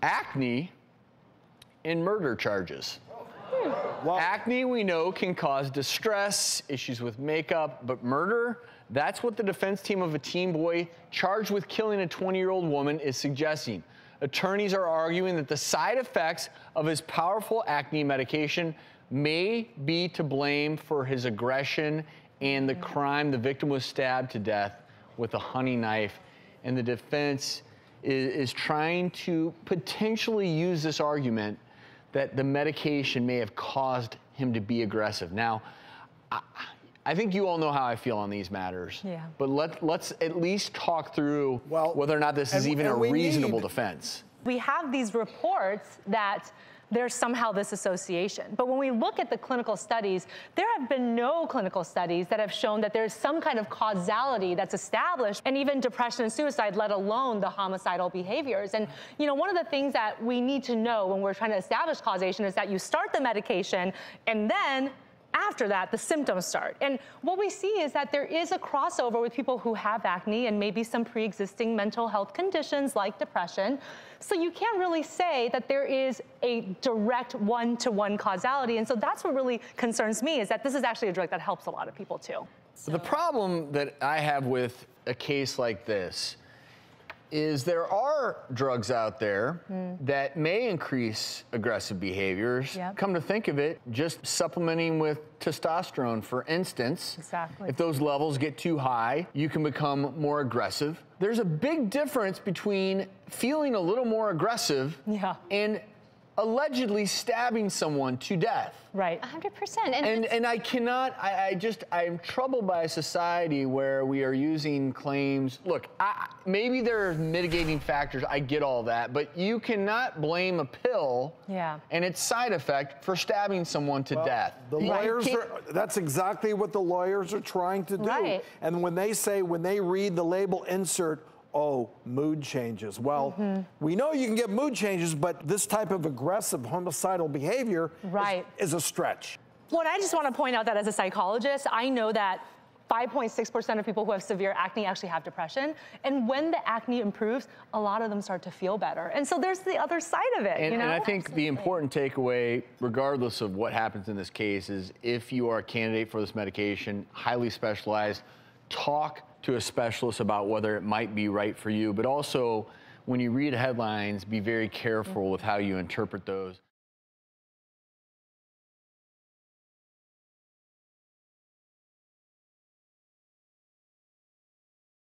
Acne and murder charges. Well, acne, we know, can cause distress, issues with makeup, but murder, that's what the defense team of a teen boy charged with killing a 20-year-old woman is suggesting. Attorneys are arguing that the side effects of his powerful acne medication may be to blame for his aggression and the crime. The victim was stabbed to death with a hunting knife, and the defense is trying to potentially use this argument that the medication may have caused him to be aggressive. Now, I think you all know how I feel on these matters. Yeah. But let's at least talk through whether or not this is even a reasonable defense. We have these reports that there's somehow this association. But when we look at the clinical studies, there have been no clinical studies that have shown that there's some kind of causality that's established, and even depression and suicide, let alone the homicidal behaviors. And you know, one of the things that we need to know when we're trying to establish causation is that you start the medication, and then after that, the symptoms start. And what we see is that there is a crossover with people who have acne and maybe some pre-existing mental health conditions like depression. So you can't really say that there is a direct one-to-one causality. And so that's what really concerns me, is that this is actually a drug that helps a lot of people too. So the problem that I have with a case like this is there are drugs out there that may increase aggressive behaviors. Yep. Come to think of it, just supplementing with testosterone, for instance, if those levels get too high, you can become more aggressive. There's a big difference between feeling a little more aggressive and allegedly stabbing someone to death. Right. 100%. And I cannot, I'm troubled by a society where we are using claims. Look, maybe there are mitigating factors, I get all that, but you cannot blame a pill and its side effect for stabbing someone to death. The lawyers that's exactly what the lawyers are trying to do. Right. And when they read the label insert, oh, mood changes. Well, we know you can get mood changes, but this type of aggressive homicidal behavior is a stretch. Well, and I just want to point out that as a psychologist, I know that 5.6% of people who have severe acne actually have depression. And when the acne improves, a lot of them start to feel better. And so there's the other side of it. And I think the important takeaway, regardless of what happens in this case, is if you are a candidate for this medication, highly specialized, talk to a specialist about whether it might be right for you, but also when you read headlines, be very careful with how you interpret those.